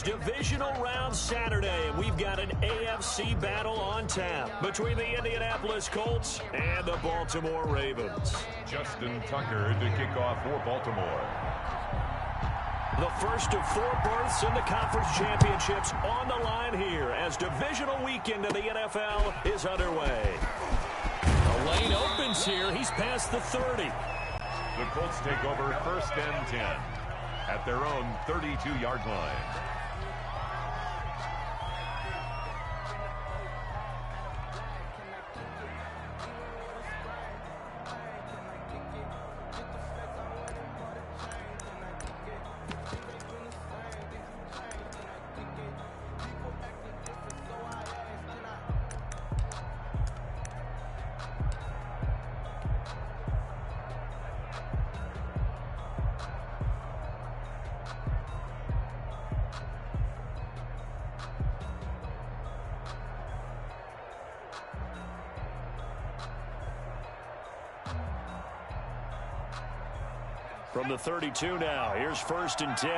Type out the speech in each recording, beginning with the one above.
divisional round Saturday, and we've got an AFC battle on tap between the Indianapolis Colts and the Baltimore Ravens. Justin Tucker to kick off for Baltimore. The first of 4 berths in the conference championships on the line here as divisional weekend in the NFL is underway. The lane opens here. He's past the 30. The Colts take over 1st and 10 at their own 32-yard line. From the 32 now, here's 1st and 10.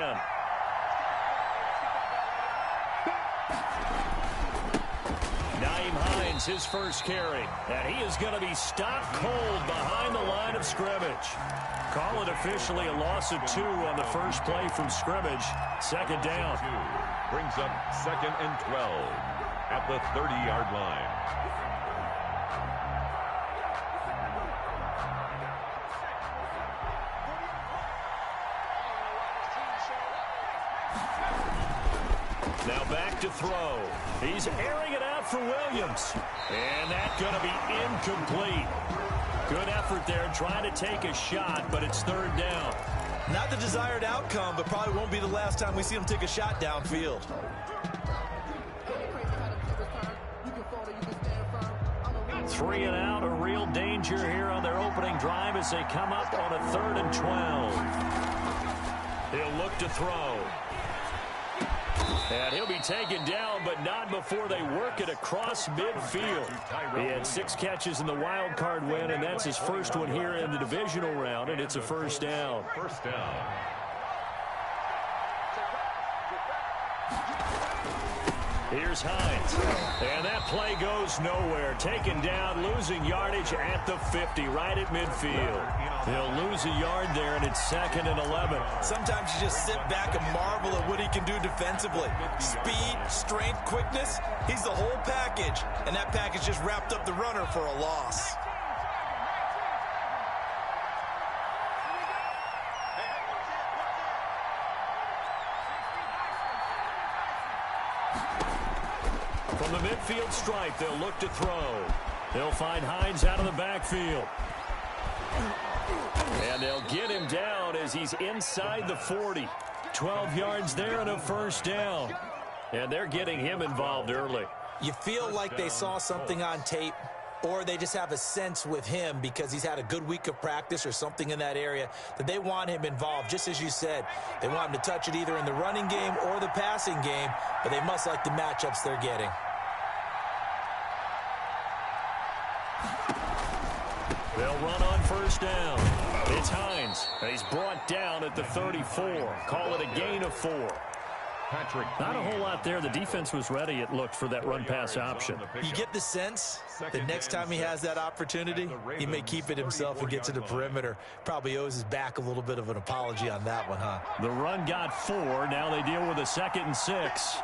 Nyheim Hines, his first carry. And he is going to be stopped cold behind the line of scrimmage. Call it officially a loss of 2 on the first play from scrimmage. 2nd down. Brings up 2nd and 12 at the 30-yard line. Now back to throw. He's airing it out for Williams. And that's going to be incomplete. Good effort there trying to take a shot, but it's 3rd down. Not the desired outcome, but probably won't be the last time we see him take a shot downfield. 3 and out, a real danger here on their opening drive as they come up on a 3rd and 12. He'll look to throw. And he'll be taken down, but not before they work it across midfield. He had 6 catches in the wild card win, and that's his first one here in the divisional round, and it's a 1st down. 1st down. Here's Hines. And that play goes nowhere. Taken down, losing yardage at the 50, right at midfield. They'll lose a yard there, and it's 2nd and 11. Sometimes you just sit back and marvel at what he can do defensively. Speed, strength, quickness, he's the whole package. And that package just wrapped up the runner for a loss. From the midfield stripe, they'll look to throw. They'll find Hines out of the backfield. And they'll get him down as he's inside the 40. 12 yards there and a 1st down. And they're getting him involved early. You feel like they saw something on tape, or they just have a sense with him because he's had a good week of practice or something in that area that they want him involved. Just as you said, they want him to touch it either in the running game or the passing game, but they must like the matchups they're getting. They'll run on 1st down. It's Hines. He's brought down at the 34. Call it a gain of 4. Not a whole lot there. The defense was ready, it looked, for that run-pass option. You get the sense that next time he has that opportunity, he may keep it himself and get to the perimeter. Probably owes his back a little bit of an apology on that one, huh? The run got 4. Now they deal with a 2nd and 6.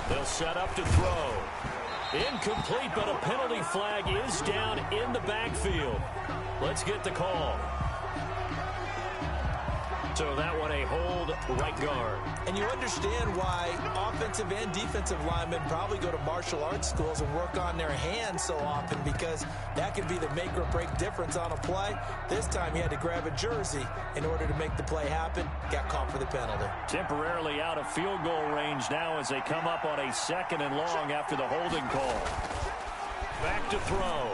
They'll set up to throw. Incomplete, but a penalty flag is down in the backfield. Let's get the call. So that one a hold right guard. And you understand why offensive and defensive linemen probably go to martial arts schools and work on their hands so often, because that can be the make or break difference on a play. This time he had to grab a jersey in order to make the play happen. Got caught for the penalty. Temporarily out of field goal range now as they come up on a 2nd and long after the holding call. Back to throw.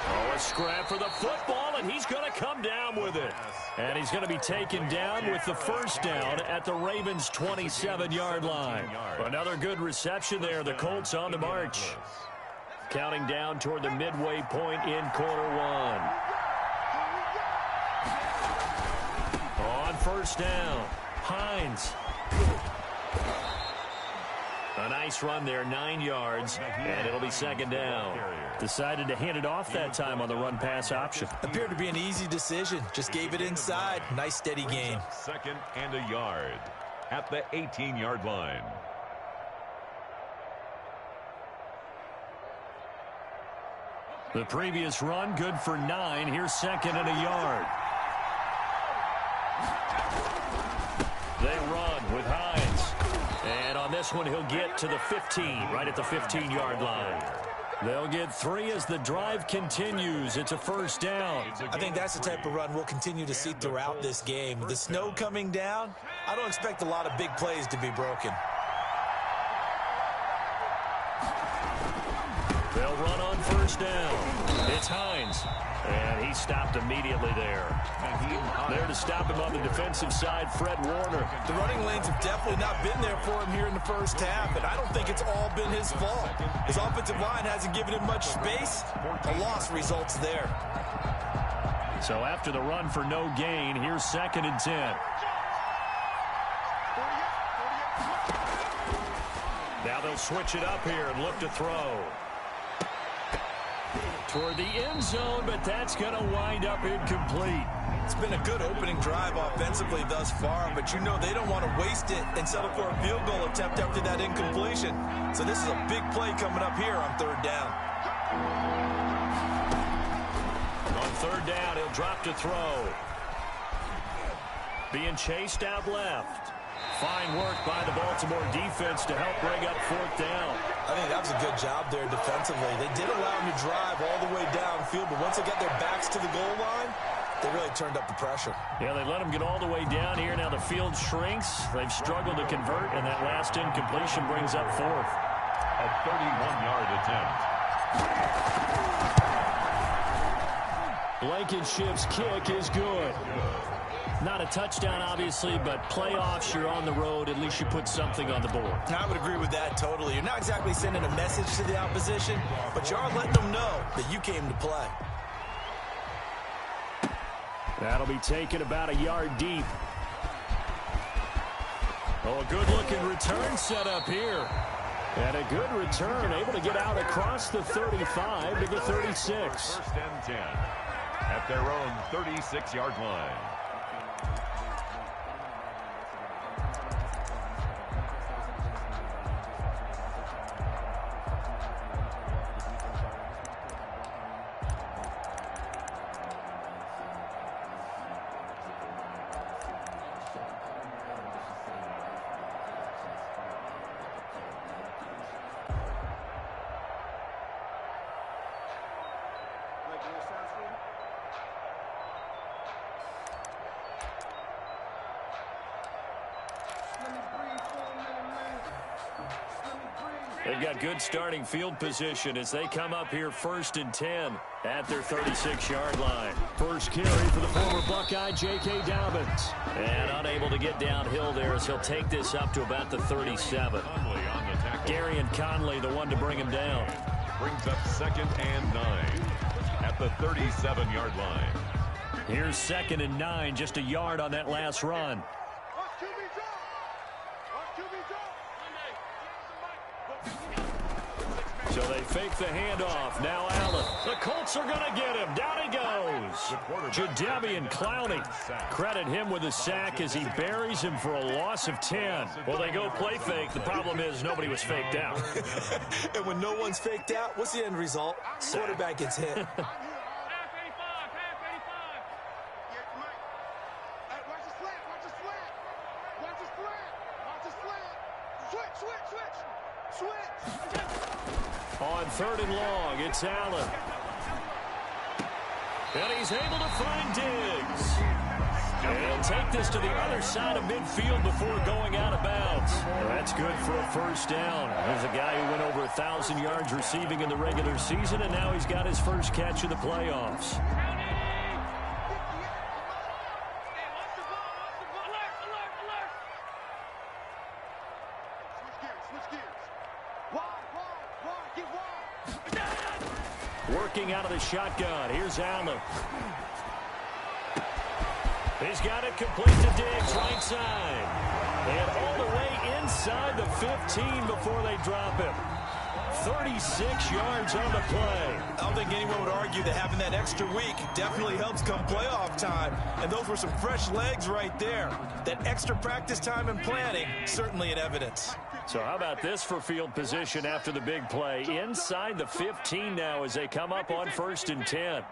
Oh, a scrap for the football, and he's going to come down with it. And he's going to be taken down with the 1st down at the Ravens' 27-yard line. Another good reception there. The Colts on the march. counting down toward the midway point in quarter one. On first down, Hines. A nice run there, 9 yards, and it'll be second down. Decided to hand it off that time on the run-pass option. Appeared to be an easy decision. Just gave it inside. Nice, steady gain. Second and a yard at the 18-yard line. The previous run, good for 9. Here's second and a yard. They run with Hines. And on this one, he'll get to the 15, right at the 15-yard line. They'll get 3 as the drive continues. It's a first down. I think that's the type of run we'll continue to see throughout this game. With the snow coming down, I don't expect a lot of big plays to be broken. They'll run on first down. It's Hines. And he stopped immediately there. There to stop him on the defensive side, Fred Warner. The running lanes have definitely not been there for him here in the first half, and I don't think it's all been his fault. His offensive line hasn't given him much space. A loss results there. So after the run for no gain, here's second and 10. Now they'll switch it up here and look to throw. Toward the end zone, but that's going to wind up incomplete. It's been a good opening drive offensively thus far, but you know they don't want to waste it and settle for a field goal attempt after that incompletion. So this is a big play coming up here on third down. On third down, he'll drop to throw. Being chased out left. Fine work by the Baltimore defense to help bring up fourth down. I think that was a good job there defensively. They did allow him to drive all the way downfield, but once they got their backs to the goal line, they really turned up the pressure. Yeah, they let him get all the way down here. Now the field shrinks. They've struggled to convert, and that last incompletion brings up fourth. A 31-yard attempt. Blankenship's kick is good. Not a touchdown, obviously, but playoffs, you're on the road. At least you put something on the board. I would agree with that totally. You're not exactly sending a message to the opposition, but you are letting them know that you came to play. That'll be taken about a yard deep. Oh, a good-looking return set up here. And a good return, able to get out across the 35 to the 36. First and 10 at their own 36-yard line. They've got good starting field position as they come up here first and 10 at their 36-yard line. First carry for the former Buckeye, J.K. Dobbins. And unable to get downhill there as he'll take this up to about the 37. Gary and Conley, the one to bring him down. Brings up second and 9 at the 37-yard line. Here's second and 9, just a yard on that last run. So they fake the handoff. Now Allen. The Colts are going to get him. Down he goes. Jadeveon Clowney. Credit him with a sack as he buries him for a loss of 10. Well, they go play fake. The problem is nobody was faked out. And when no one's faked out, what's the end result? Quarterback gets hit. On third and long, it's Allen. And he's able to find Diggs. And he'll take this to the other side of midfield before going out of bounds. Well, that's good for a first down. There's a guy who went over 1,000 yards receiving in the regular season, and now he's got his first catch of the playoffs. Working out of the shotgun. Here's Allen. He's got it complete to Diggs, right side. And all the way inside the 15 before they drop him. 36 yards on the play. I don't think anyone would argue that having that extra week definitely helps come playoff time. And those were some fresh legs right there. That extra practice time and planning, certainly in evidence. So how about this for field position after the big play? Inside the 15 now as they come up on 1st and 10.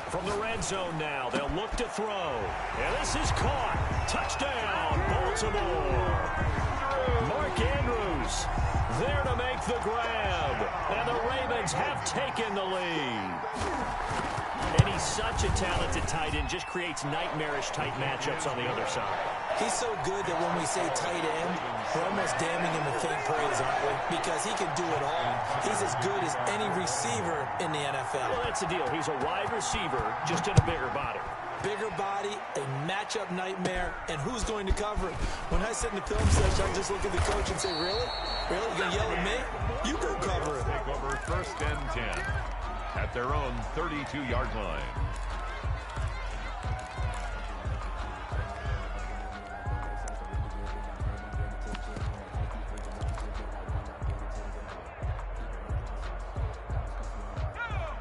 From the red zone now, they'll look to throw. And this is caught. Touchdown, Baltimore. Mark Andrews there to make the grab. And the Ravens have taken the lead. And he's such a talented tight end, just creates nightmarish-type matchups on the other side. He's so good that when we say tight end, we're almost damning him with faint praise, aren't we? Because he can do it all. He's as good as any receiver in the NFL. Well, that's the deal. He's a wide receiver, just in a bigger body. Bigger body, a matchup nightmare, and who's going to cover it? When I sit in the film session, I just look at the coach and say, really? Really? You gonna yell at me? You go cover it. Take over 1st and 10 at their own 32-yard line.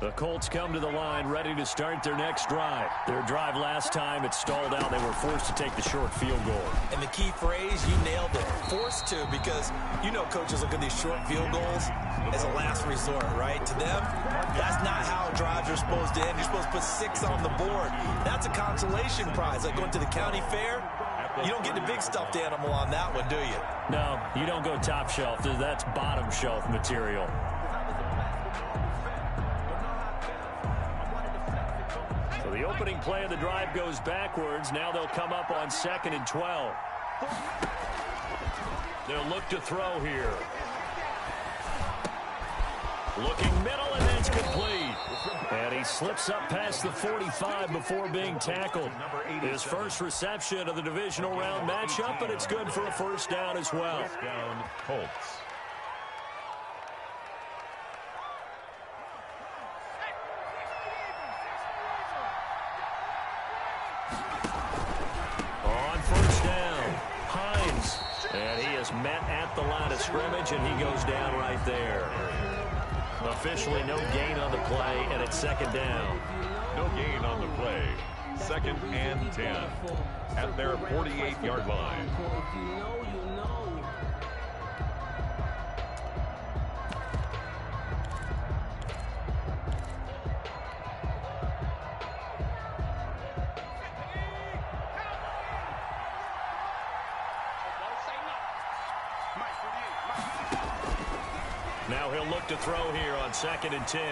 The Colts come to the line ready to start their next drive. Their drive last time, it stalled out. They were forced to take the short field goal. And the key phrase, you nailed it. Forced to, because you know coaches look at these short field goals as a last resort, right? To them, that's not how drives are supposed to end. You're supposed to put 6 on the board. That's a consolation prize. Like going to the county fair, you don't get the big stuffed animal on that one, do you? No, you don't go top shelf. That's bottom shelf material. The opening play of the drive goes backwards. Now they'll come up on 2nd and 12. They'll look to throw here. Looking middle, and that's complete. And he slips up past the 45 before being tackled. His first reception of the divisional round matchup, but it's good for a 1st down as well. First down, Colts. Met at the line of scrimmage, and he goes down right there. Officially no gain on the play, and it's 2nd down. No gain on the play. 2nd and 10 at their 48-yard line. Now he'll look to throw here on 2nd and 10.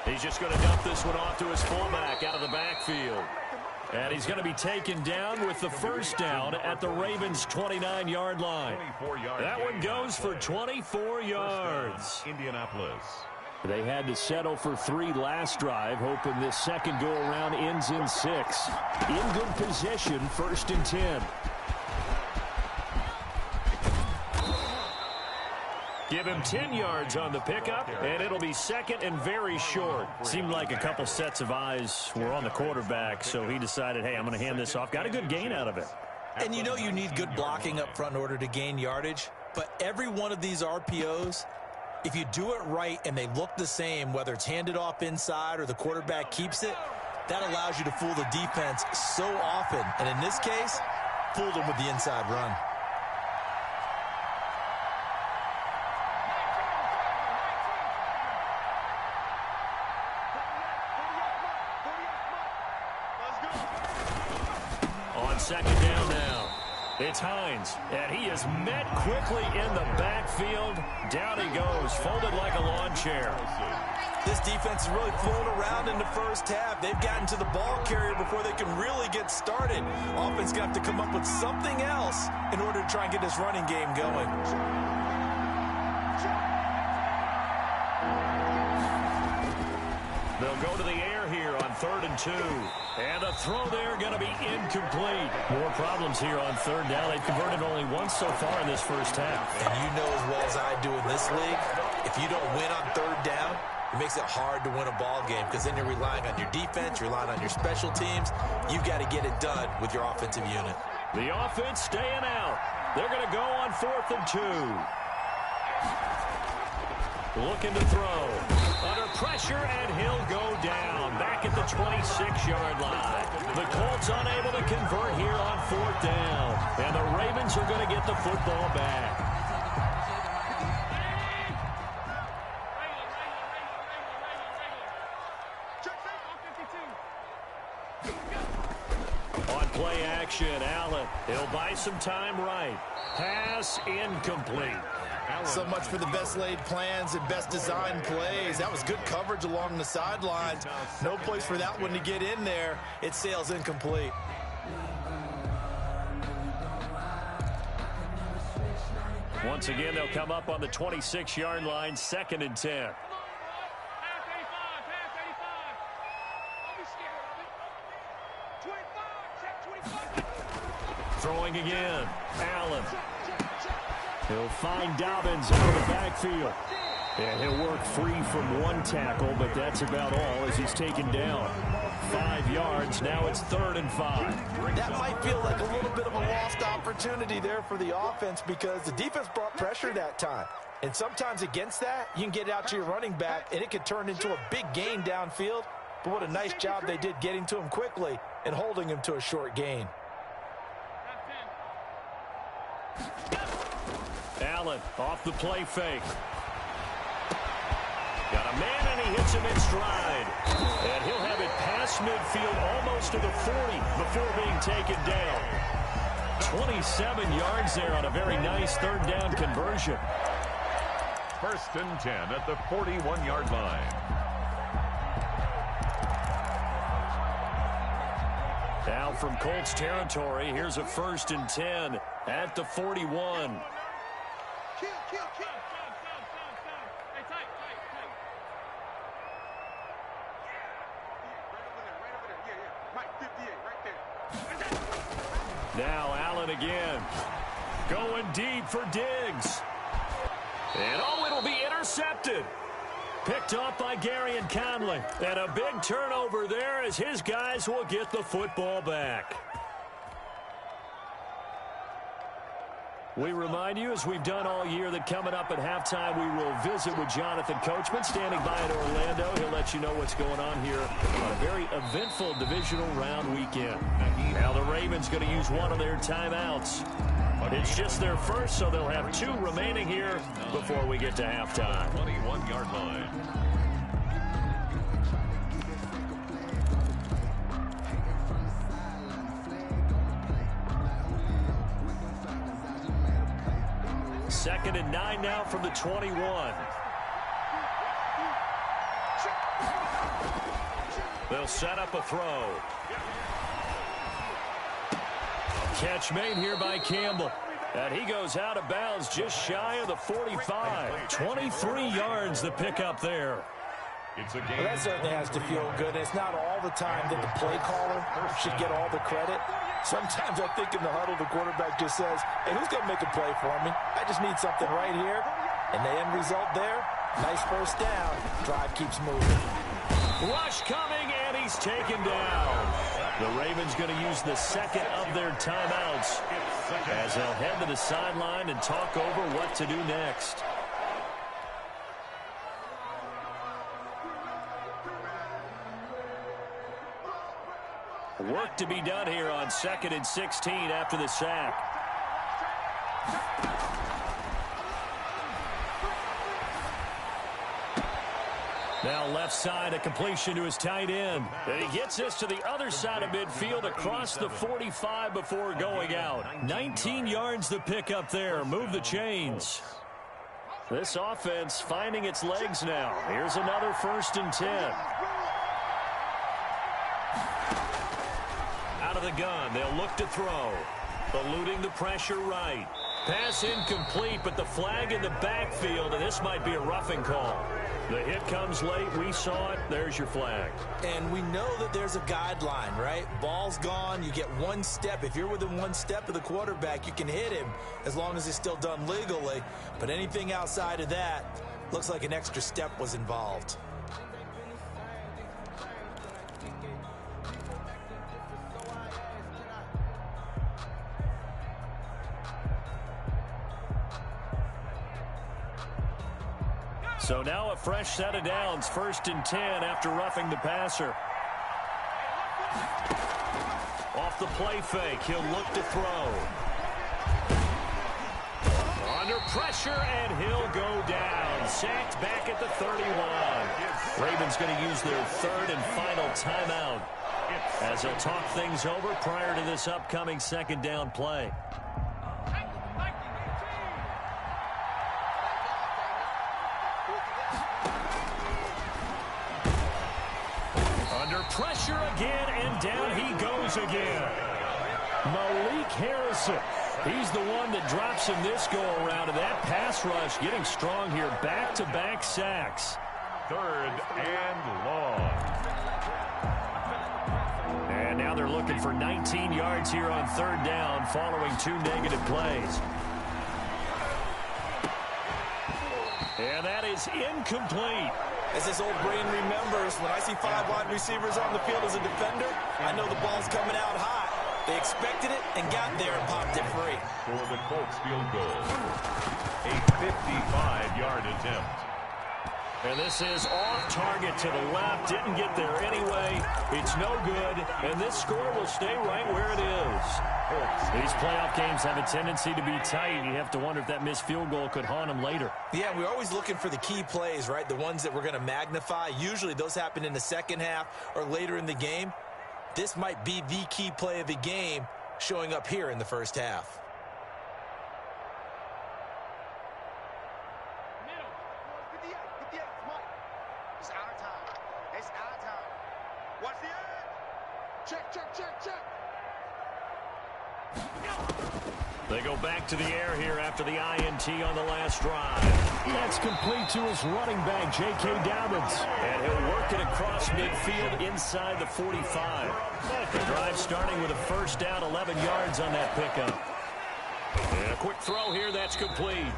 He's just going to dump this one off to his fullback out of the backfield. And he's going to be taken down with the 1st down at the Ravens' 29-yard line. That one goes for 24 yards. Indianapolis. They had to settle for 3 last drive, hoping this second go-around ends in 6. In good position, 1st and 10. Give him 10 yards on the pickup, and it'll be 2nd and very short. Seemed like a couple sets of eyes were on the quarterback, so he decided, hey, I'm going to hand this off. Got a good gain out of it. And you know you need good blocking up front in order to gain yardage, but every one of these RPOs, if you do it right and they look the same, whether it's handed off inside or the quarterback keeps it, that allows you to fool the defense so often. And in this case, fooled them with the inside run. On 2nd down now, it's Hines, and he is met quickly in the backfield. Down he goes, folded like a lawn chair. This defense is really flown around in the first half. They've gotten to the ball carrier before they can really get started. Offense got to come up with something else in order to try and get this running game going. They'll go to the air here on 3rd and 2. And the throw there going to be incomplete. More problems here on 3rd down. They've converted only once so far in this first half. And you know as well as I do in this league, if you don't win on 3rd down, it makes it hard to win a ball game because then you're relying on your defense, you're relying on your special teams. You've got to get it done with your offensive unit. The offense staying out. They're going to go on 4th and 2. Looking to throw. Under pressure, and he'll go down. Back at the 26-yard line. The Colts unable to convert here on 4th down. And the Ravens are going to get the football back. Play action, Allen. He'll buy some time right. Pass incomplete. So much for the best laid plans and best designed plays. That was good coverage along the sidelines. No place for that one to get in there. It sails incomplete. Once again, they'll come up on the 26-yard line, 2nd and 10. Throwing again. Allen. He'll find Dobbins out of the backfield. And he'll work free from one tackle, but that's about all as he's taken down. 5 yards. Now it's 3rd and 5. That might feel like a little bit of a lost opportunity there for the offense because the defense brought pressure that time. And sometimes against that, you can get it out to your running back, and it could turn into a big gain downfield. But what a nice job they did getting to him quickly and holding him to a short gain. Allen off the play fake. Got a man, and he hits him in stride. And he'll have it past midfield almost to the 40 before being taken down. 27 yards there on a very nice 3rd down conversion. 1st and 10 at the 41-yard line. Now from Colts territory, here's a 1st and 10 at the 41. Now Allen again. Going deep for Diggs. And it'll be intercepted. Picked off by Gary and Conley. And a big turnover there as his guys will get the football back. We remind you, as we've done all year, that coming up at halftime, we will visit with Jonathan Coachman, standing by in Orlando. He'll let you know what's going on here on a very eventful divisional round weekend. Now the Ravens going to use one of their timeouts. It's just their first, so they'll have 2 remaining here before we get to halftime. 21-yard line. Second and 9 now from the 21. They'll set up a throw. Catch made here by Campbell. And he goes out of bounds just shy of the 45. 23 yards the pickup there. It's a game. Well, that certainly has to feel good. It's not all the time that the play caller should get all the credit. Sometimes I think in the huddle, the quarterback just says, hey, who's going to make a play for me? I just need something right here. And the end result there, nice 1st down. Drive keeps moving. Rush coming, and he's taken down. The Ravens going to use the 2nd of their timeouts as they'll head to the sideline and talk over what to do next. Work to be done here on 2nd and 16 after the sack. Now left side, a completion to his tight end. And he gets this to the other side of midfield across the 45 before going out. 19 yards to pick up there. Move the chains. This offense finding its legs now. Here's another 1st and 10. Out of the gun, they'll look to throw. Eluding the pressure right. Pass incomplete, but the flag in the backfield, and this might be a roughing call. The hit comes late. We saw it. There's your flag. And we know that there's a guideline, right? Ball's gone. You get one step. If you're within one step of the quarterback, you can hit him as long as it's still done legally. But anything outside of that, looks like an extra step was involved. So now a fresh set of downs, 1st and 10 after roughing the passer. Off the play fake, he'll look to throw. Under pressure, and he'll go down. Sacked back at the 31. Ravens going to use their 3rd and final timeout as they'll talk things over prior to this upcoming 2nd down play. Pressure again, and down he goes again. Malik Harrison. He's the one that drops him this go-around, and that pass rush getting strong here. Back-to-back sacks. 3rd and long. And now they're looking for 19 yards here on 3rd down following 2 negative plays. And that is incomplete. As this old brain remembers, when I see 5 wide receivers on the field as a defender, I know the ball's coming out high. They expected it and got there and popped it free. For the Colts field goal. A 55-yard attempt. And this is off target to the left. Didn't get there anyway. It's no good. And this score will stay right where it is. These playoff games have a tendency to be tight. You have to wonder if that missed field goal could haunt them later. Yeah, we're always looking for the key plays, right? The ones that we're going to magnify. Usually those happen in the second half or later in the game. This might be the key play of the game showing up here in the first half. They go back to the air here after the INT on the last drive. That's complete to his running back, J.K. Dobbins. And he'll work it across midfield inside the 45. The drive starting with a 1st down, 11 yards on that pickup. And a quick throw here, that's complete.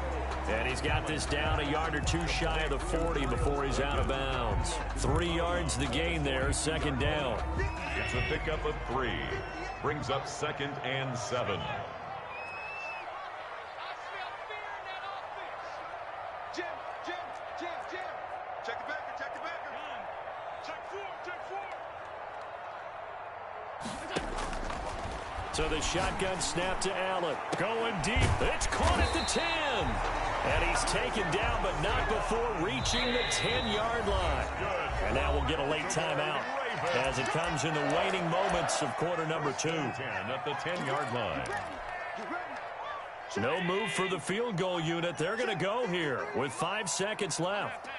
And he's got this down a yard or 2 shy of the 40 before he's out of bounds. 3 yards the gain there, 2nd down. It's a pickup of 3. Brings up 2nd and 7. So the shotgun snap to Allen. Going deep. It's caught at the 10. And he's taken down, but not before reaching the 10-yard line. And now we'll get a late timeout as it comes in the waning moments of quarter number 2. 10 at the 10-yard line. No move for the field goal unit. They're going to go here with 5 seconds left.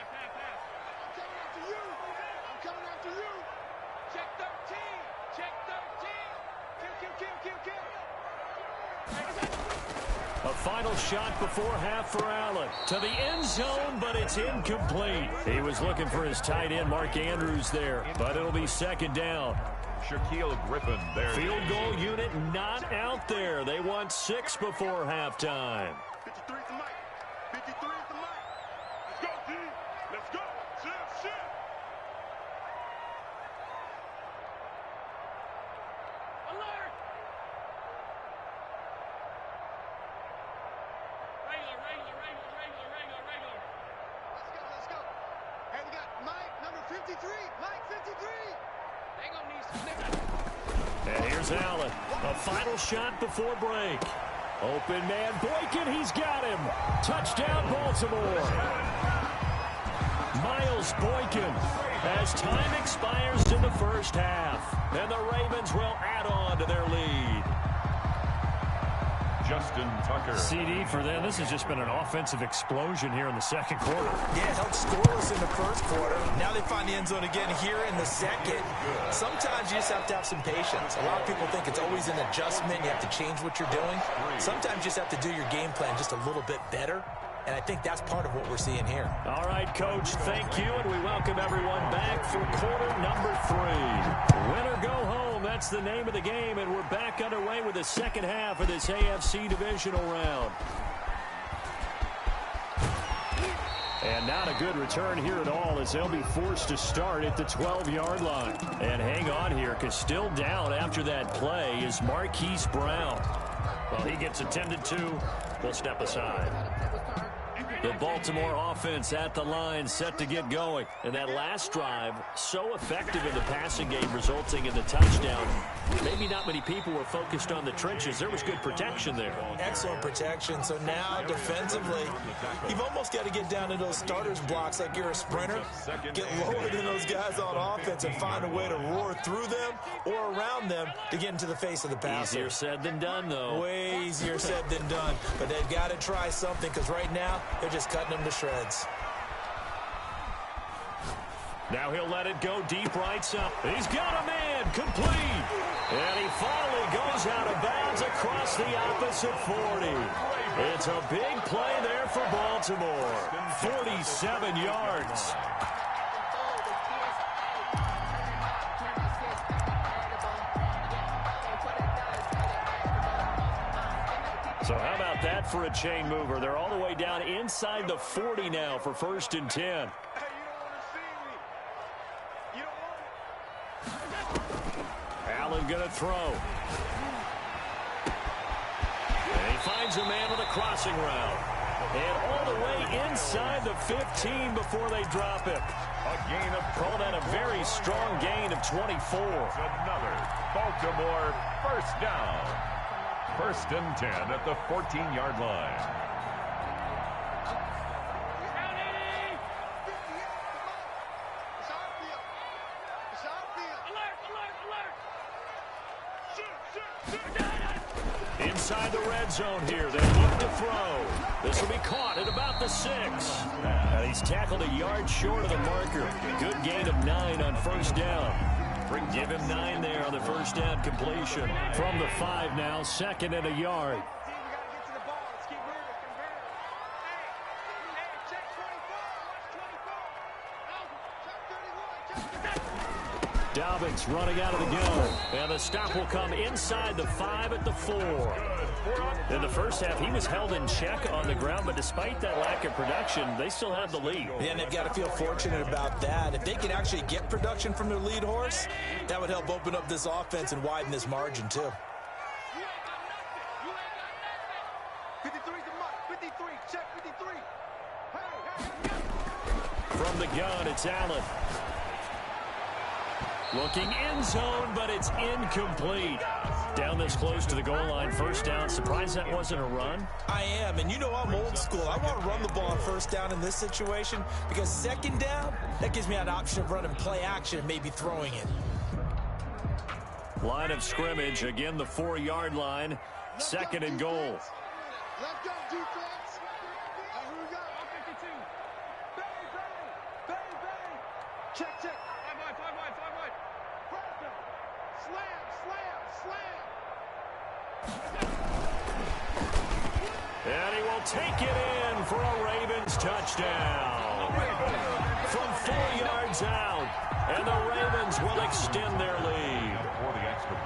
A final shot before half for Allen. To the end zone, but it's incomplete. He was looking for his tight end, Mark Andrews, there, but it'll be 2nd down. Shaquille Griffin there. Field goal unit not out there. They want 6 before halftime. 53 is the mic. 53 is the mic. Let's go, D. Let's go. Shift. Alert. Regular. Let's go. Hey, we got Mike, number 53. Mike, 53. They gonna need some niggas. And here's Allen. A final shot before break. Open man, Boykin, he's got him. Touchdown, Baltimore. Miles Boykin as time expires in the first half. And the Ravens will add on to their lead. Justin Tucker. CD for them. This has just been an offensive explosion here in the second quarter. Yeah, held scoreless in the first quarter. Now they find the end zone again here in the second. Sometimes you just have to have some patience. A lot of people think it's always an adjustment. You have to change what you're doing. Sometimes you just have to do your game plan just a little bit better. and I think that's part of what we're seeing here. All right, Coach, thank you, and we welcome everyone back for quarter number 3. Win or go home, that's the name of the game, and we're back underway with the second half of this AFC divisional round. And not a good return here at all as they'll be forced to start at the 12-yard line. And hang on here, because still down after that play is Marquise Brown. Well, he gets attended to. We'll step aside. The Baltimore offense at the line, set to get going. And that last drive, so effective in the passing game, resulting in the touchdown. Maybe not many people were focused on the trenches. There was good protection there. Excellent protection. So now, defensively, you've almost got to get down to those starters blocks like you're a sprinter. Get lower than those guys on offense and find a way to roar through them or around them to get into the face of the passer. Easier said than done, though. Way easier said than done. But they've got to try something, because right now, they're just cutting them to shreds. Now he'll let it go deep right side. He's got a man, complete. And he finally goes out of bounds across the opposite 40. It's a big play there for Baltimore. 47 yards. So how about that for a chain mover? They're all the way down inside the 40 now for 1st and 10. Allen going to throw. And he finds a man with a crossing route. And all the way inside the 15 before they drop it. A gain of, call that a very strong gain of 24. Another Baltimore first down. 1st and 10 at the 14-yard line. Inside the red zone here. They look to throw. This will be caught at about the 6. And he's tackled a yard short of the marker. Good gain of 9 on 1st down. Give him 9 there on the 1st down completion. From the 5 now, 2nd and a yard. Dobbins running out of the go. And the stop will come inside the 5 at the 4. In the first half, he was held in check on the ground, but despite that lack of production, they still have the lead. Yeah, and they've got to feel fortunate about that. If they can actually get production from their lead horse, that would help open up this offense and widen this margin, too. 53's the mark. 53. Check 53. From the gun, it's Allen. Looking end zone, but it's incomplete. Down this close to the goal line, 1st down. Surprised that wasn't a run? I am, and you know I'm old school. I want to run the ball on 1st down in this situation, because 2nd down, that gives me an option of running play action and maybe throwing it. Line of scrimmage, again the 4-yard line. 2nd and goal. Let's go, defense. Here we go. 52. Bang, bang, bang, bang. Check, check. 5 wide, 5 wide, 5 wide. Slam, slam, slam. And he will take it in for a Ravens touchdown. From 4 yards out. And the Ravens will extend their lead.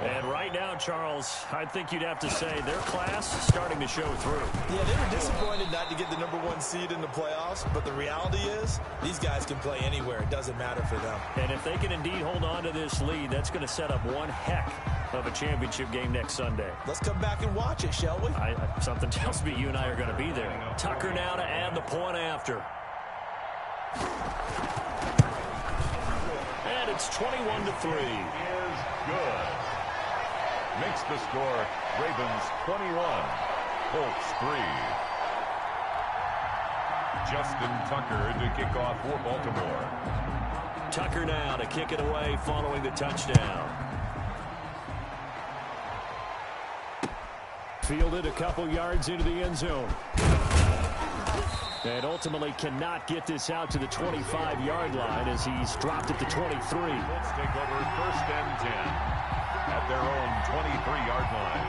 And right now, Charles, I think you'd have to say their class is starting to show through. Yeah, they were disappointed not to get the #1 seed in the playoffs, but the reality is these guys can play anywhere. It doesn't matter for them. And if they can indeed hold on to this lead, that's going to set up one heck of a championship game next Sunday. Let's come back and watch it, shall we? Something tells me you and I are going to be there. Tucker now to add the point after. And it's 21-3. Is good. Makes the score Ravens 21, Colts 3. Justin Tucker to kick off for Baltimore. Tucker now to kick it away following the touchdown. Fielded a couple yards into the end zone. And ultimately cannot get this out to the 25-yard line as he's dropped at the 23. Let's take over 1st and 10 at their own 23-yard line.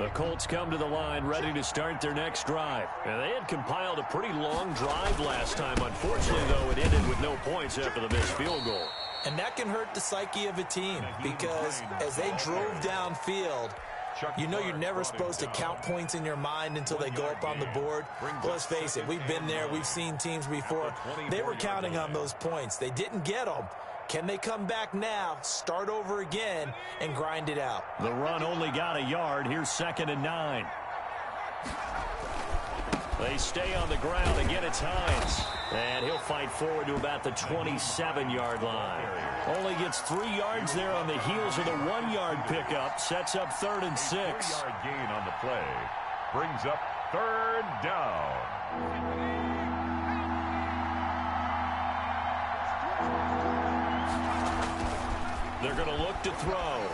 The Colts come to the line ready to start their next drive. And they had compiled a pretty long drive last time. Unfortunately, though, it ended with no points after the missed field goal. And that can hurt the psyche of a team because as they drove downfield, you know you're never supposed to count points in your mind until they go up on the board. Well, let's face it, we've been there. We've seen teams before. They were counting on those points. They didn't get them. Can they come back now, start over again, and grind it out? The run only got a yard. Here's 2nd and 9. They stay on the ground. Again, it's Hines. And he'll fight forward to about the 27-yard line. Only gets 3 yards there on the heels of the 1-yard pickup. Sets up 3rd and 6. 3-yard gain on the play. Brings up 3rd down. They're going to look to throw.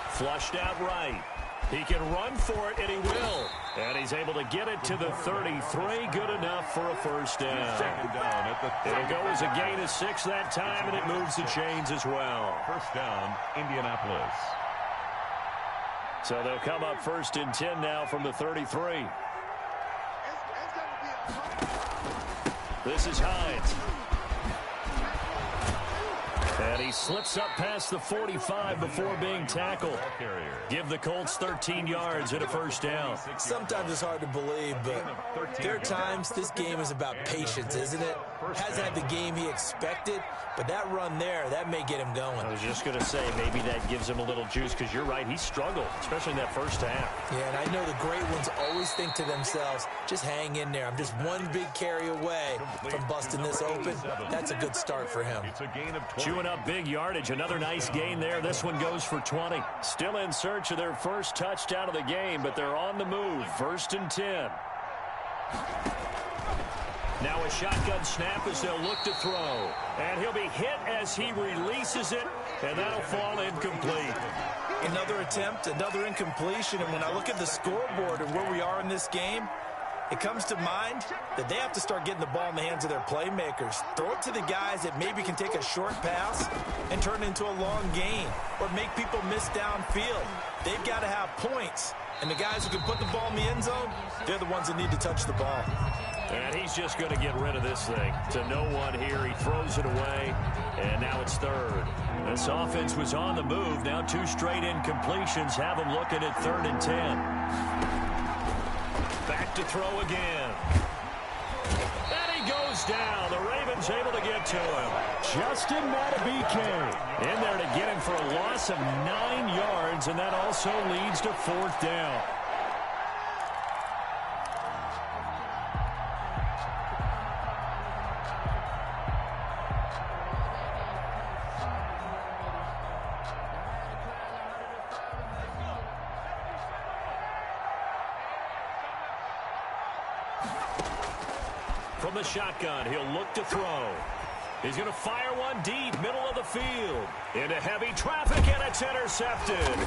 Flushed out right. He can run for it, and he will. And he's able to get it to the 33. Good enough for a first down. It'll go as a gain of 6 that time, and it moves the chains as well. First down, Indianapolis. So they'll come up 1st and 10 now from the 33. This is Hines. And he slips up past the 45 before being tackled. Give the Colts 13 yards and a first down. Sometimes it's hard to believe, but there are times this game is about patience, isn't it? Hasn't had the game he expected, but that run there, that may get him going. I was just going to say, maybe that gives him a little juice, because you're right, he struggled, especially in that first half. Yeah, and I know the great ones always think to themselves, just hang in there. I'm just one big carry away from busting this open. That's a good start for him. It's a gain of 20. Chewing up big yardage. Another nice gain there. This one goes for 20. Still in search of their first touchdown of the game, but they're on the move. 1st and 10. Now a shotgun snap as they'll look to throw. And he'll be hit as he releases it, and that'll fall incomplete. Another attempt, another incompletion, and when I look at the scoreboard and where we are in this game, it comes to mind that they have to start getting the ball in the hands of their playmakers. Throw it to the guys that maybe can take a short pass and turn it into a long gain or make people miss downfield. They've got to have points. And the guys who can put the ball in the end zone, they're the ones that need to touch the ball. And he's just going to get rid of this thing. To no one here. He throws it away, and now it's 3rd. This offense was on the move. Now 2 straight incompletions have them looking at 3rd and 10. Back to throw again. And he goes down. The Ravens able to get to him. Justin Matabike in there to get him for a loss of 9 yards, and that also leads to 4th down. From the shotgun, he'll look to throw. He's going to fire one deep, middle of the field. Into heavy traffic, and it's intercepted.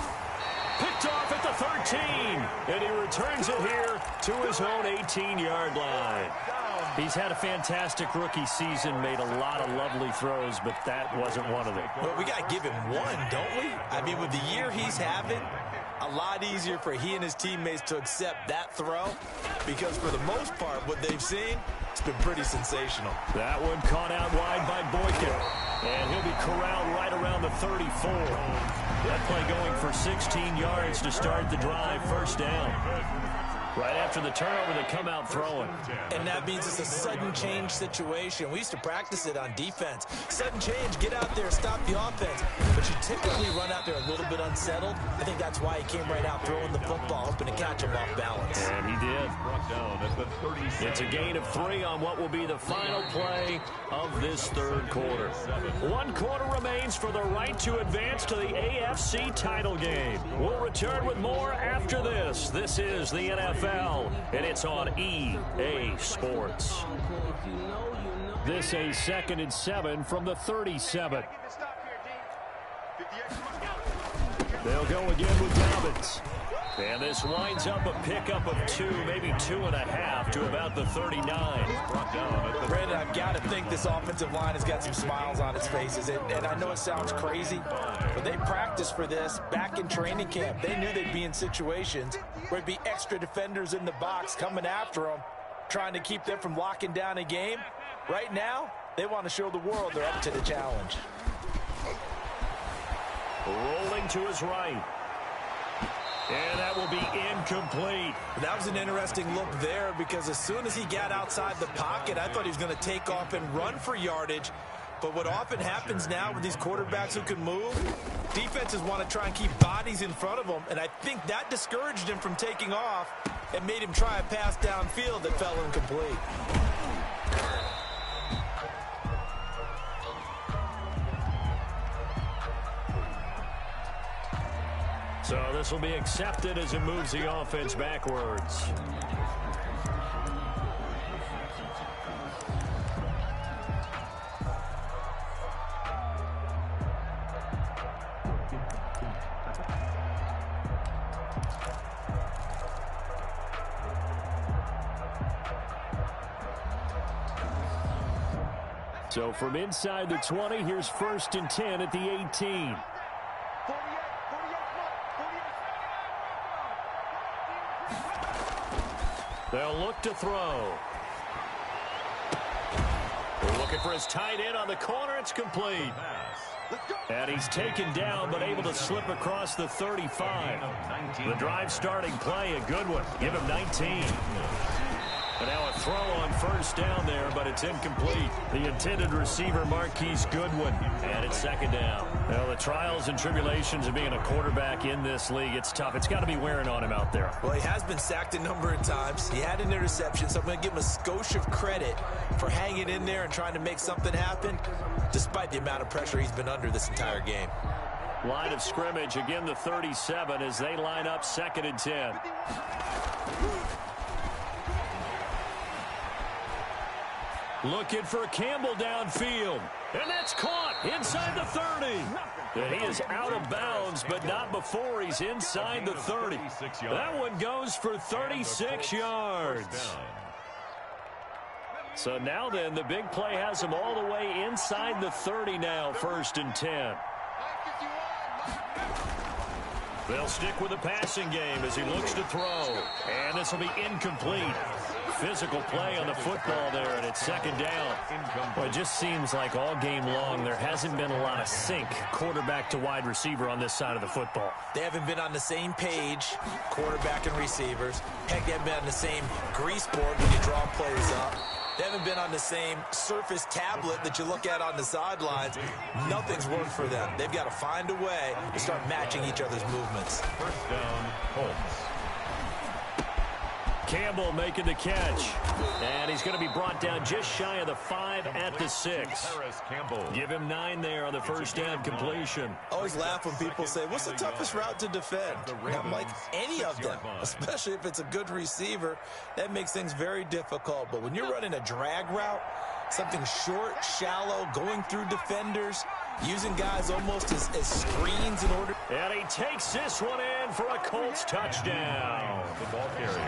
Picked off at the 13, and he returns it here to his own 18-yard line. He's had a fantastic rookie season, made a lot of lovely throws, but that wasn't one of them. Well, we got to give him one, don't we? I mean, with the year he's having, a lot easier for he and his teammates to accept that throw, because for the most part, what they've seen, it's been pretty sensational. That one caught out wide by Boykin, and he'll be corralled right around the 34. That play going for 16 yards to start the drive. First down. Right after the turnover, they come out throwing. And that means it's a sudden change situation. We used to practice it on defense. Sudden change, get out there, stop the offense. But you typically run out there a little bit unsettled. I think that's why he came right out throwing the football, hoping to catch him off balance. And he did. It's a gain of 3 on what will be the final play of this 3rd quarter. 1 quarter remains for the right to advance to the AFC title game. We'll return with more after this. This is the NFL, and it's on EA Sports. This a 2nd and 7 from the 37. They'll go again with Dobbins. And this winds up a pickup of 2, maybe 2.5 to about the 39. Brandon, I've got to think this offensive line has got some smiles on its faces. And I know it sounds crazy, but they practiced for this back in training camp. They knew they'd be in situations where it'd be extra defenders in the box coming after them, trying to keep them from locking down a game. Right now, they want to show the world they're up to the challenge. Rolling to his right. And that will be incomplete. That was an interesting look there because as soon as he got outside the pocket, I thought he was going to take off and run for yardage. But what often happens now with these quarterbacks who can move, defenses want to try and keep bodies in front of them, and I think that discouraged him from taking off and made him try a pass downfield that fell incomplete. So this will be accepted as it moves the offense backwards. So from inside the 20, here's 1st and 10 at the 18. They'll look to throw. They're looking for his tight end on the corner. It's complete. And he's taken down, but able to slip across the 35. The drive starting play, a good one. Give him 19. And now a throw on 1st down there, but it's incomplete. The intended receiver, Marquise Goodwin. And it's 2nd down. Well, the trials and tribulations of being a quarterback in this league, it's tough. It's got to be wearing on him out there. Well, he has been sacked a number of times. He had an interception, so I'm going to give him a skosh of credit for hanging in there and trying to make something happen, despite the amount of pressure he's been under this entire game. Line of scrimmage, again the 37 as they line up 2nd and 10. Looking for Campbell downfield. And that's caught inside the 30. And he is out of bounds, but not before he's inside the 30. That one goes for 36 yards. So now then, the big play has him all the way inside the 30 now, 1st and 10. They'll stick with the passing game as he looks to throw. And this will be incomplete. Physical play on the football there, and it's 2nd down. Well, it just seems like all game long there hasn't been a lot of sync quarterback to wide receiver on this side of the football. They haven't been on the same page, quarterback and receivers. Heck, they haven't been on the same grease board when you draw plays up. They haven't been on the same Surface tablet that you look at on the sidelines. Nothing's worked for them. They've got to find a way to start matching each other's movements. 1st down, Colts. Campbell making the catch. And he's going to be brought down just shy of the 5 at the 6. Give him 9 there on the 1st down completion. I always laugh when people say, what's the toughest route to defend? And I'm like, any of them, especially if it's a good receiver. That makes things very difficult. But when you're running a drag route, something short, shallow, going through defenders, using guys almost as screens in order. And he takes this one in for a Colts touchdown.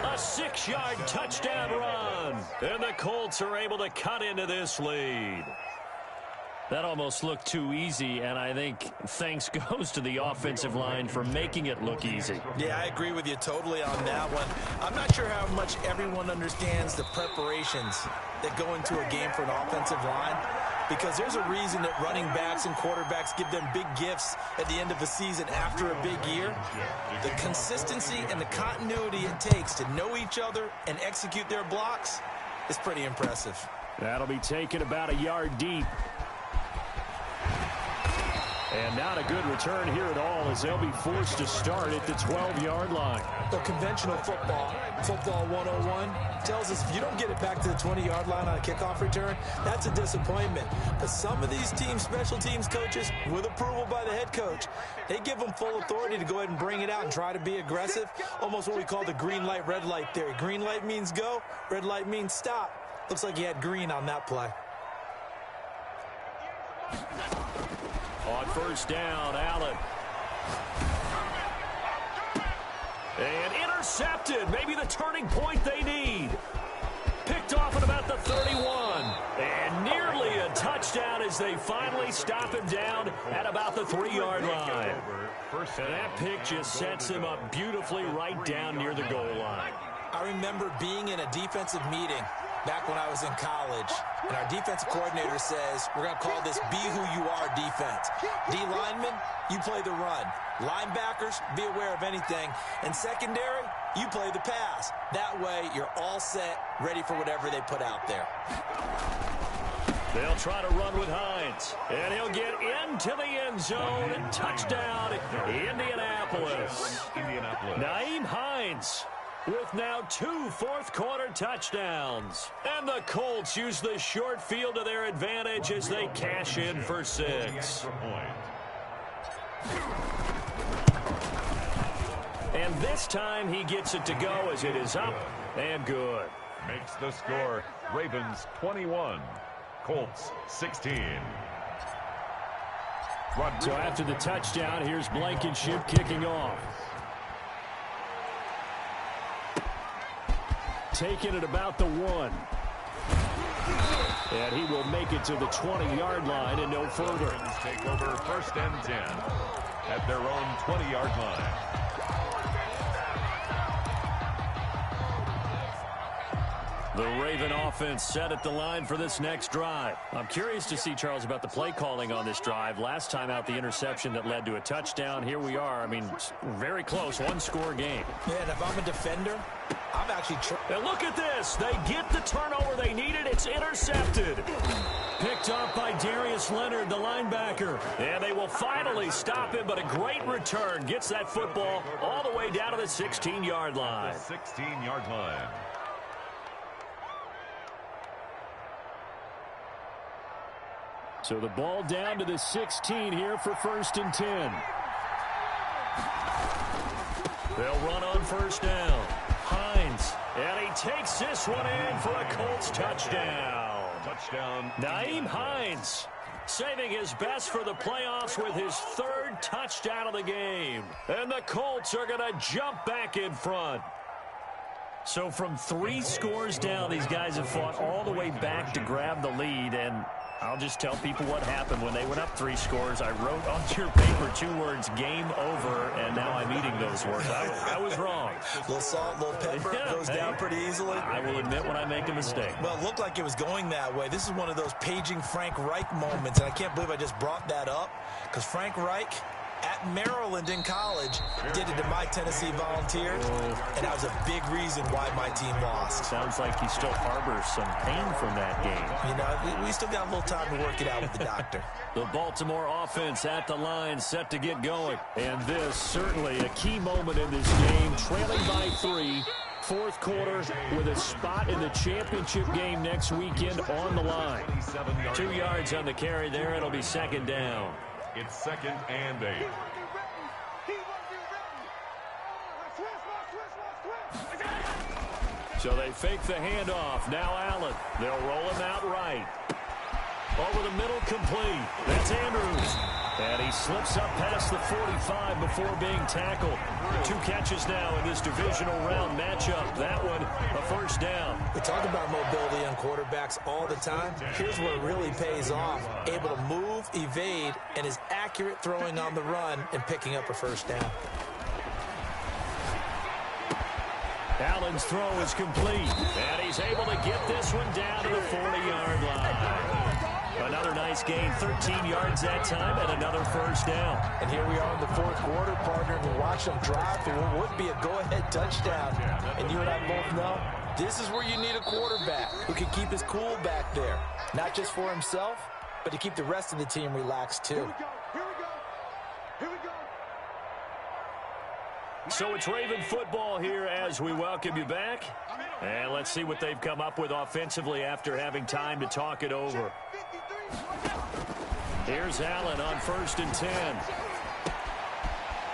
A 6-yard touchdown run. And the Colts are able to cut into this lead. That almost looked too easy, and I think thanks goes to the offensive line for making it look easy. Yeah, I agree with you totally on that one. I'm not sure how much everyone understands the preparations that go into a game for an offensive line, because there's a reason that running backs and quarterbacks give them big gifts at the end of the season after a big year. The consistency and the continuity it takes to know each other and execute their blocks is pretty impressive. That'll be taken about a yard deep. And not a good return here at all as they'll be forced to start at the 12-yard line. The conventional football 101, tells us if you don't get it back to the 20-yard line on a kickoff return, that's a disappointment. But some of these teams, special teams coaches, with approval by the head coach, they give them full authority to go ahead and bring it out and try to be aggressive. Almost what we call the green light, red light theory. Green light means go, red light means stop. Looks like he had green on that play. On 1st down, Allen. And intercepted. Maybe the turning point they need. Picked off at about the 31. And nearly a touchdown as they finally stop him down at about the 3-yard line. And that pick just sets him up beautifully right down near the goal line. I remember being in a defensive meeting back when I was in college, and our defensive coordinator says, we're going to call this be who you are defense. D linemen, you play the run. Linebackers, be aware of anything. And secondary, you play the pass. That way, you're all set, ready for whatever they put out there. They'll try to run with Hines, and he'll get into the end zone. Touchdown, Indianapolis. Nyheim Hines with now 2 fourth-quarter touchdowns. And the Colts use the short field to their advantage as they cash in for 6. And this time he gets it to go as it is up and good. Makes the score Ravens 21, Colts 16. So after the touchdown, here's Blankenship kicking off. Taking it about the 1. And he will make it to the 20-yard line and no further. Take over 1st and 10 at their own 20-yard line. The Raven offense set at the line for this next drive. I'm curious to see, Charles, about the play calling on this drive. Last time out, the interception that led to a touchdown. Here we are. I mean, very close, 1-score game. Yeah, and if I'm a defender, I'm actually and look at this. They get the turnover they needed. It's intercepted. Picked up by Darius Leonard, the linebacker. And they will finally stop him, but a great return. Gets that football all the way down to the 16-yard line. The 16-yard line. So the ball down to the 16 here for 1st and 10. They'll run on 1st down. Hines, and he takes this one in for a Colts touchdown. Touchdown. Nyheim Hines saving his best for the playoffs with his 3rd touchdown of the game. And the Colts are going to jump back in front. So from 3 scores down, these guys have fought all the way back to grab the lead, and I'll just tell people what happened when they went up 3 scores. I wrote onto your paper 2 words, game over, and now I'm eating those words. I was wrong. A little salt, a little pepper, goes down pretty easily. I will admit when I make a mistake. Well, it looked like it was going that way. This is one of those paging Frank Reich moments, and I can't believe I just brought that up, because Frank Reich at Maryland in college did it to my Tennessee Volunteers, and that was a big reason why my team lost. Sounds like he still harbors some pain from that game. You know, we still got a little time to work it out with the doctor. The Baltimore offense at the line, set to get going. And this certainly a key moment in this game, trailing by 3. 4th quarter with a spot in the championship game next weekend on the line. 2 yards on the carry there. It'll be 2nd down. It's 2nd and 8. So they fake the handoff. Now Allen. They'll roll him out right. Over the middle, complete. That's Andrews. And he slips up past the 45 before being tackled. 2 catches now in this divisional round matchup. That one, a 1st down. We talk about mobility on quarterbacks all the time. Here's where it really pays off. Able to move, evade, and is accurate throwing on the run and picking up a 1st down. Allen's throw is complete. And he's able to get this one down to the 40-yard line. Another nice gain, 13 yards that time, and another 1st down. And here we are in the 4th quarter, partner, and watch them drive for what would be a go-ahead touchdown. And you and I both know this is where you need a quarterback who can keep his cool back there. Not just for himself, but to keep the rest of the team relaxed, too. Here we go. Here we go. So it's Raven football here as we welcome you back. And let's see what they've come up with offensively after having time to talk it over. Here's Allen on 1st and 10.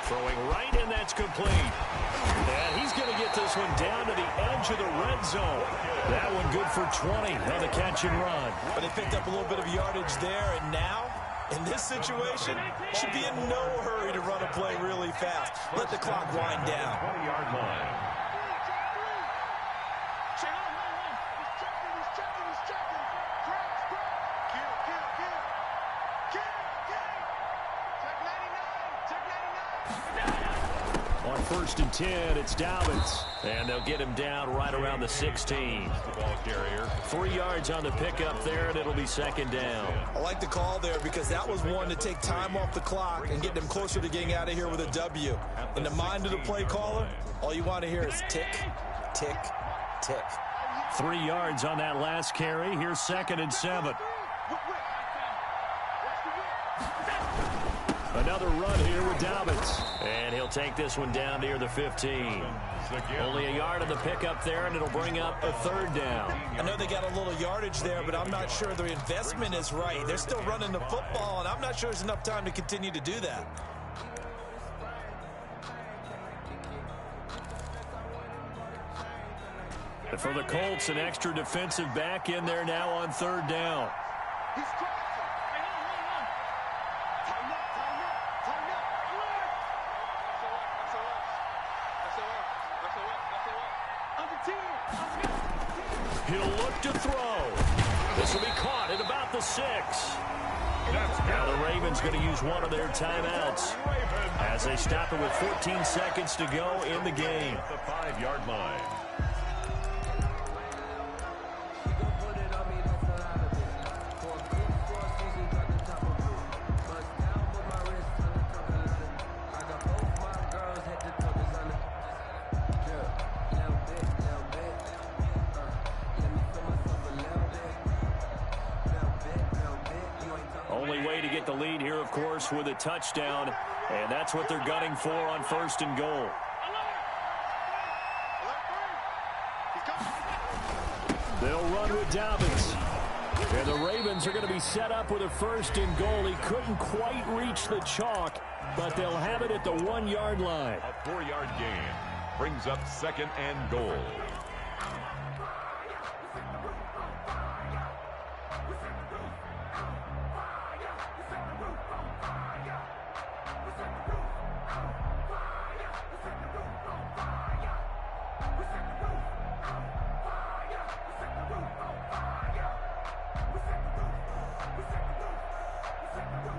Throwing right, and that's complete. And he's going to get this one down to the edge of the red zone. That one good for 20 on the catch and run. But they picked up a little bit of yardage there, and now In this situation, should be in no hurry to run a play really fast. Let the clock wind down. 20-yard line. On 1st and 10, it's Dobbins. And they'll get him down right around the 16. The ball carrier. 3 yards on the pickup there, and it'll be 2nd down. I like the call there because that was one to take time off the clock and get them closer to getting out of here with a W. In the mind of the play caller, all you want to hear is tick, tick, tick. 3 yards on that last carry. Here's 2nd and 7. Another run here with Dobbins. And he'll take this one down near the 15. Only a yard on the pickup there, and it'll bring up a 3rd down. I know they got a little yardage there, but I'm not sure the investment is right. They're still running the football, and I'm not sure there's enough time to continue to do that. And for the Colts, an extra defensive back in there now on 3rd down. He'll look to throw. This will be caught at about the 6. Now the Ravens going to use one of their timeouts as they stop it with 14 seconds to go in the game. The 5-yard line. Only way to get the lead here, of course, with a touchdown, and that's what they're gunning for on 1st and goal. They'll run with Dobbins. And the Ravens are going to be set up with a 1st and goal. He couldn't quite reach the chalk, but they'll have it at the 1-yard line. A 4-yard gain brings up 2nd and goal.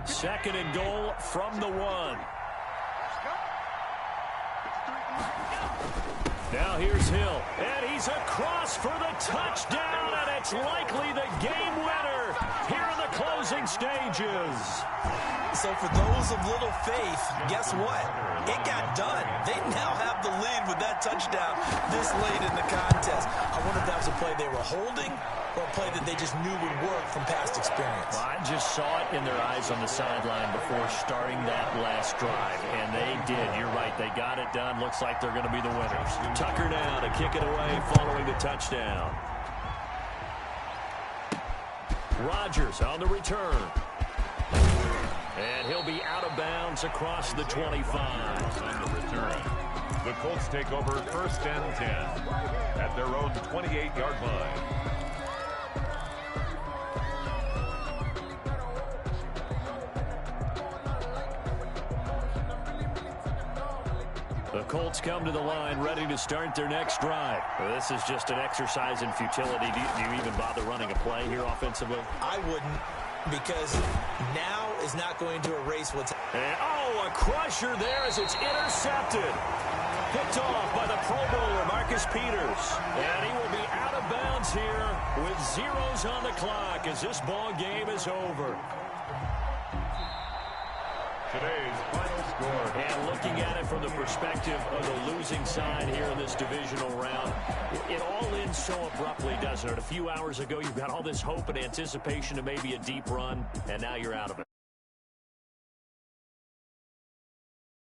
Second and goal from the 1. Now here's Hill, and he's across for the touchdown, and it's likely the game winner here in the closing stages. So for those of little faith, guess what? It got done. They now have the lead with that touchdown this late in the contest. I wonder if that was a play they were holding or a play that they just knew would work from past experience. Well, I just saw it in their eyes on the sideline before starting that last drive, and they did. You're right. They got it done. Looks like they're going to be the winners. Tucker now to kick it away following the touchdown. Rodgers on the return. And he'll be out of bounds across the 25. On the return. The Colts take over 1st and 10 at their own 28-yard line. The Colts come to the line ready to start their next drive. Well, this is just an exercise in futility. Do you even bother running a play here offensively? I wouldn't, because now is not going to erase what's... And, oh, a crusher there as it's intercepted. Picked off by the Pro Bowler, Marcus Peters. And he will be out of bounds here with zeros on the clock as this ball game is over. Today's final score. And looking at it from the perspective of the losing side here in this divisional round, it all ends so abruptly, doesn't it? A few hours ago, you've got all this hope and anticipation of maybe a deep run, and now you're out of it.